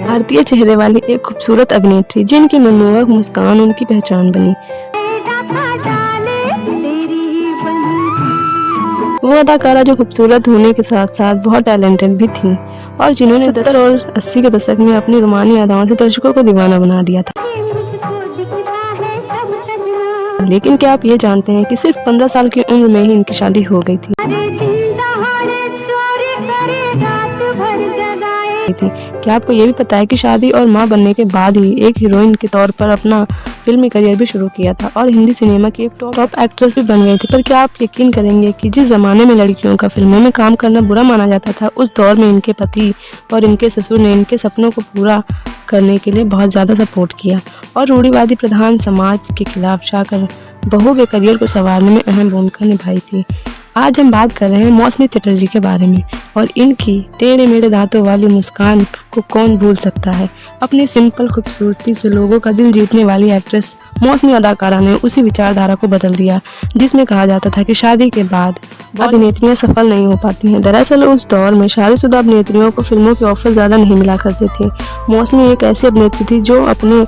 भारतीय चेहरे वाली एक खूबसूरत अभिनेत्री जिनकी मनमोहक मुस्कान उनकी पहचान बनी। वो अदाकारा जो खूबसूरत होने के साथ साथ बहुत टैलेंटेड भी थी और जिन्होंने 70 और 80 के दशक में अपनी रोमानी अदाओं से दर्शकों को दीवाना बना दिया था। लेकिन क्या आप ये जानते हैं कि सिर्फ 15 साल की उम्र में ही इनकी शादी हो गई थी। क्या आपको ये भी पता है कि शादी और मां बनने के बाद ही एक हीरोइन के तौर पर अपना फिल्मी करियर भी शुरू किया था और हिंदी सिनेमा की एक टॉप एक्ट्रेस भी बन गई थी। पर क्या आप यकीन करेंगे कि जिस जमाने में लड़कियों का फिल्मों में काम करना बुरा माना जाता था, उस दौर में इनके पति और इनके ससुर ने इनके सपनों को पूरा करने के लिए बहुत ज़्यादा सपोर्ट किया और रूढ़िवादी प्रधान समाज के खिलाफ जाकर बहू के करियर को संवारने में अहम भूमिका निभाई थी। आज हम बात कर रहे हैं मौसमी चटर्जी के बारे में और इनकी टेढ़े मेढ़े दांतों वाली मुस्कान को कौन भूल सकता है। अपनी सिंपल खूबसूरती से लोगों का दिल जीतने वाली एक्ट्रेस मौसमी अदाकारा ने उसी विचारधारा को बदल दिया जिसमें कहा जाता था कि शादी के बाद अभिनेत्रियां सफल नहीं हो पाती हैं। दरअसल उस दौर में शादीशुदा अभिनेत्रियों को फिल्मों के ऑफर ज़्यादा नहीं मिला करते थे। मौसमी एक ऐसी अभिनेत्री थी जो अपने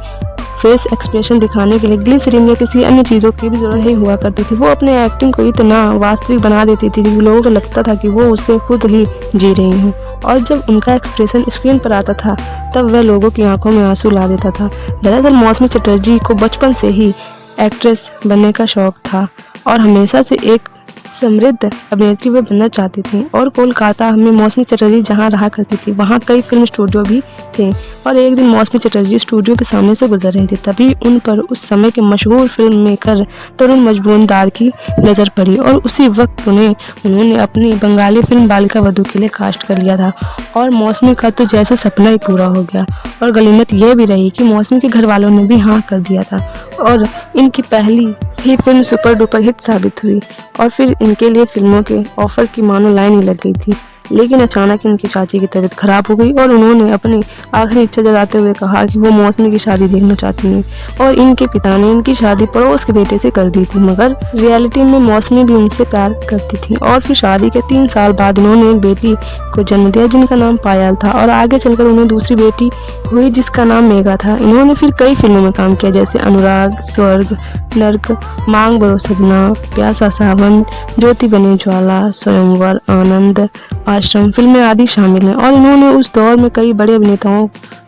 फेस एक्सप्रेशन दिखाने के लिए ग्लिसरीन या किसी अन्य चीज़ों की भी जरूरत नहीं हुआ करती थी। वो अपने एक्टिंग को इतना वास्तविक बना देती थी कि लोगों को लगता था कि वो उससे खुद ही जी रही हूँ और जब उनका एक्सप्रेशन स्क्रीन पर आता था तब वह लोगों की आंखों में आंसू ला देता था। दरअसल मौसमी चटर्जी को बचपन से ही एक्ट्रेस बनने का शौक था और हमेशा से एक समृद्ध अभिनेत्री वे बनना चाहती थी और कोलकाता में मौसमी चटर्जी जहां रहा करती थी वहां कई फिल्म स्टूडियो भी थे और एक दिन मौसमी चटर्जी स्टूडियो के सामने से गुजर रही थी। तभी उन पर उस समय के मशहूर फिल्म मेकर तरुण मजूमदार की नज़र पड़ी और उसी वक्त उन्होंने अपनी बंगाली फिल्म बालिका वधू के लिए कास्ट कर लिया था और मौसमी का तो जैसे सपना ही पूरा हो गया। और गनीमत यह भी रही कि मौसमी के घर वालों ने भी हाँ कर दिया था और इनकी पहली ही फिल्म सुपर डुपर हिट साबित हुई और फिर इनके लिए फिल्मों के ऑफर की मानो लाइन ही लग गई थी। लेकिन अचानक इनकी चाची की तबीयत खराब हो गई और उन्होंने अपनी आखिरी इच्छा जताते हुए कहा कि वो मौसमी की शादी देखना चाहती हैं और इनके पिता ने इनकी शादी पड़ोस के बेटे से कर दी थी। मगर रियलिटी में मौसमी भी उनसे प्यार करती थी और फिर शादी के 3 साल बाद उन्होंने एक बेटी को जन्म दिया जिनका नाम पायल था और आगे चलकर उन्हें दूसरी बेटी हुई जिसका नाम मेघा था। इन्होंने फिर कई फिल्मों में काम किया जैसे अनुराग, स्वर्ग, नर्क, मांग बरो सजना, प्यासा सावन, ज्योति बनी ज्वाला, स्वयंवर, आनंद आश्रम फिल्में आदि शामिल हैं और इन्होंने उस दौर में कई बड़े अभिनेताओं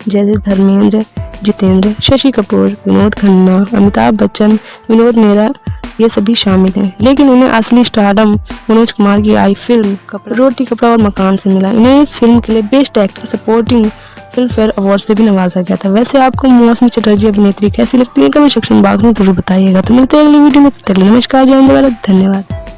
जैसे धर्मेंद्र, जितेंद्र, शशि कपूर, विनोद खन्ना, अमिताभ बच्चन, विनोद मेहरा ये सभी शामिल हैं। लेकिन उन्हें असली स्टारडम मनोज कुमार की आई फिल्म रोटी कपड़ा और मकान से मिला। इन्हें इस फिल्म के लिए best actor supporting film fair award से भी नवाजा गया था। वैसे आपको मौसमी चटर्जी अभिनेत्री कैसी लगती है कमेंट सेक्शन बॉक्स में जरूर बताइएगा। तो मिलते हैं अगली वीडियो में, तब तक नमस्कार, जय हिंद, धन्यवाद।